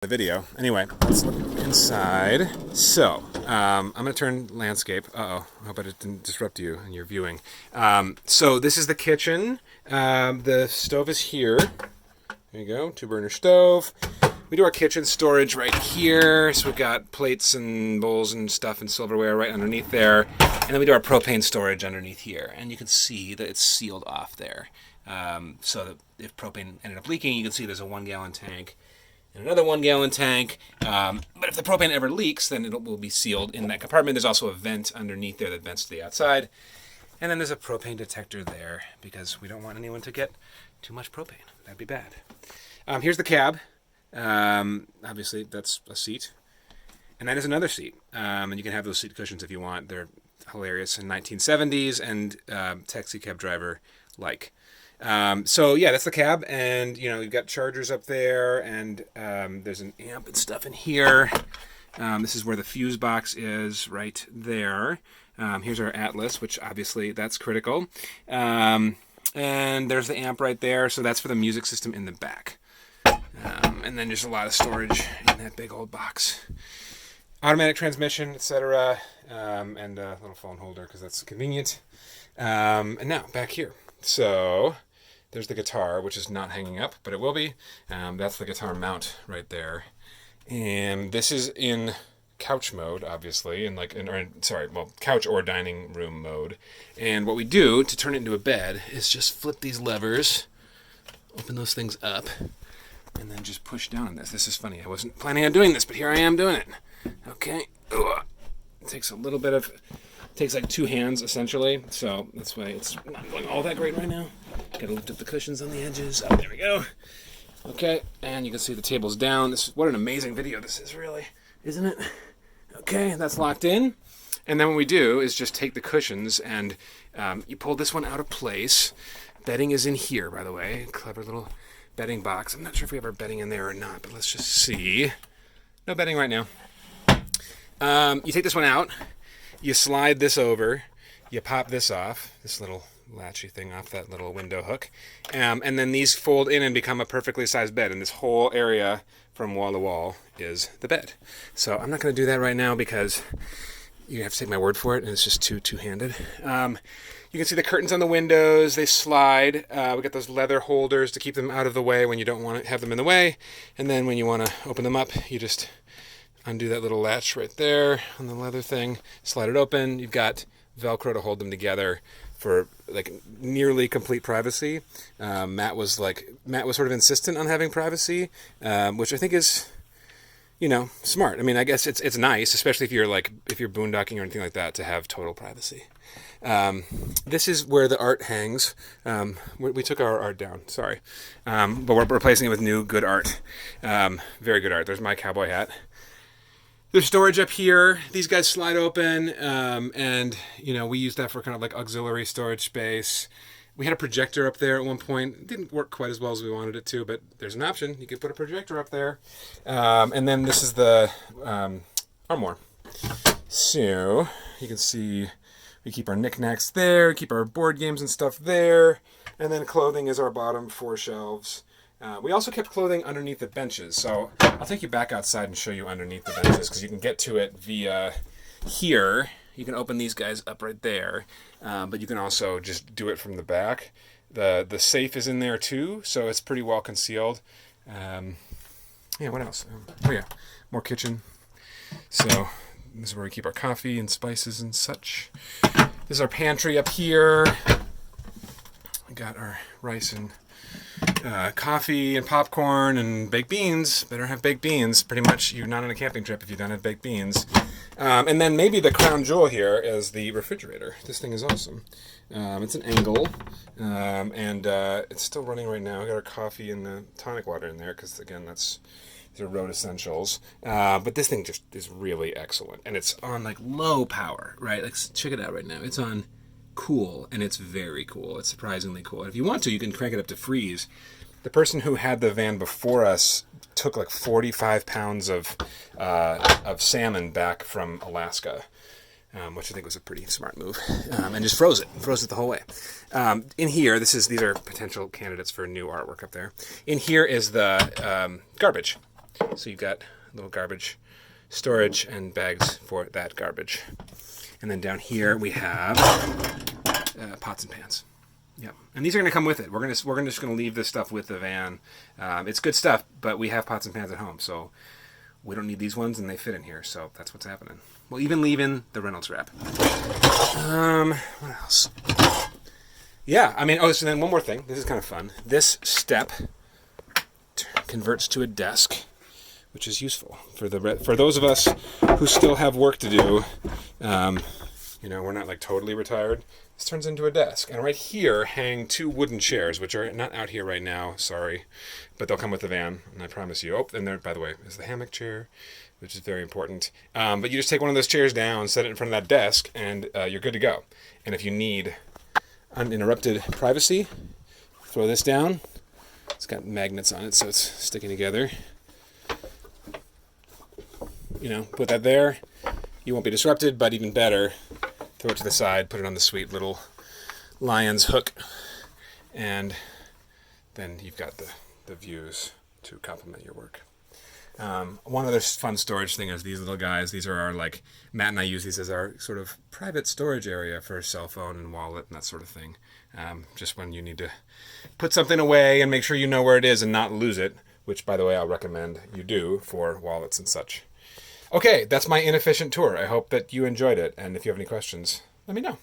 the video. Anyway, let's look inside. So, I'm going to turn landscape. Uh-oh, I hope I didn't disrupt you in your viewing. So this is the kitchen. The stove is here. There you go, 2-burner stove. We do our kitchen storage right here. So we've got plates and bowls and stuff and silverware right underneath there. And then we do our propane storage underneath here. And you can see that it's sealed off there. So that if propane ended up leaking, you can see there's a 1-gallon tank and another 1-gallon tank. But if the propane ever leaks, then it will be sealed in that compartment. There's also a vent underneath there that vents to the outside. And then there's a propane detector there because we don't want anyone to get too much propane. That'd be bad. Here's the cab. Obviously, that's a seat. And that is another seat. And you can have those seat cushions if you want. They're hilarious in 1970s and taxi cab driver like. So yeah, that's the cab, and you've got chargers up there, and there's an amp and stuff in here. This is where the fuse box is, right there. Here's our Atlas, which obviously that's critical. And there's the amp right there, so that's for the music system in the back. And then just a lot of storage in that big old box. Automatic transmission, etc. And a little phone holder because that's convenient. And now back here. So there's the guitar, which is not hanging up, but it will be. That's the guitar mount right there. And this is in couch mode, obviously, and couch or dining room mode. And what we do to turn it into a bed is just flip these levers, open those things up, and then just push down on this. This is funny. I wasn't planning on doing this, but here I am doing it. Okay. Ugh. It takes a little bit of... takes like 2 hands essentially, so that's why it's not going all that great right now. Gotta lift up the cushions on the edges. Oh, there we go. Okay, and you can see the table's down. What an amazing video this is, really, isn't it? Okay, that's locked in. And then what we do is just take the cushions and you pull this one out of place. Bedding is in here, by the way. Clever little bedding box. I'm not sure if we have our bedding in there or not, but let's just see. No bedding right now. You take this one out. You slide this over, you pop this off, this little latchy thing off that little window hook, and then these fold in and become a perfectly sized bed, and this whole area from wall to wall is the bed. So I'm not going to do that right now because you have to take my word for it, and it's just too two-handed. You can see the curtains on the windows, they slide. We got those leather holders to keep them out of the way when you don't want to have them in the way, and then when you want to open them up, you just undo that little latch right there on the leather thing, slide it open. You've got Velcro to hold them together for like nearly complete privacy. Matt was sort of insistent on having privacy, which I think is, smart. I mean, I guess it's nice, especially if you're boondocking or anything like that, to have total privacy. This is where the art hangs. We took our art down, sorry, but we're replacing it with new good art. Very good art. There's my cowboy hat. There's storage up here. These guys slide open, and we use that for kind of like auxiliary storage space. We had a projector up there at one point. It didn't work quite as well as we wanted it to, but there's an option. You could put a projector up there. And then this is the armoire. So you can see we keep our knickknacks there, keep our board games and stuff there, and then clothing is our bottom 4 shelves. We also kept clothing underneath the benches, so I'll take you back outside and show you underneath the benches because you can get to it via here. You can open these guys up right there, but you can also just do it from the back. The safe is in there too, so it's pretty well concealed. What else? More kitchen. So this is where we keep our coffee and spices and such. This is our pantry up here. We got our rice and coffee and popcorn and baked beans. Better have baked beans. Pretty much you're not on a camping trip if you don't have baked beans. And then maybe the crown jewel here is the refrigerator. This thing is awesome. It's an angle, and it's still running right now. We got our coffee and the tonic water in there because, again, these are road essentials. But this thing just is really excellent, and it's on like low power, right? Like check it out right now. It's on cool, and it's very cool. It's surprisingly cool. And if you want to, you can crank it up to freeze. The person who had the van before us took like 45 pounds of salmon back from Alaska, which I think was a pretty smart move, and just froze it the whole way. In here, these are potential candidates for new artwork up there. In here is the garbage. So you've got little garbage storage and bags for that garbage. And then down here we have pots and pans. Yep. And these are going to come with it. We're just going to leave this stuff with the van. It's good stuff, but we have pots and pans at home, so we don't need these ones, and they fit in here. So that's what's happening. We'll even leave in the Reynolds wrap. What else? Yeah, I mean, so then one more thing. This is kind of fun. This step converts to a desk, which is useful for those of us who still have work to do. We're not like totally retired. This turns into a desk. And right here hang 2 wooden chairs, which are not out here right now, sorry. But they'll come with the van, and I promise you. Oh, and there, by the way, is the hammock chair, which is very important. But you just take one of those chairs down, set it in front of that desk, and you're good to go. And if you need uninterrupted privacy, throw this down. It's got magnets on it, so it's sticking together. Put that there. You won't be disrupted, but even better, throw it to the side, put it on the sweet little lion's hook, and then you've got the views to complement your work. One other fun storage thing is these little guys. These are our, Matt and I use these as our sort of private storage area for cell phone and wallet and that sort of thing. Just when you need to put something away and make sure you know where it is and not lose it, which, by the way, I'll recommend you do for wallets and such. Okay, that's my inefficient tour. I hope that you enjoyed it, and if you have any questions, let me know.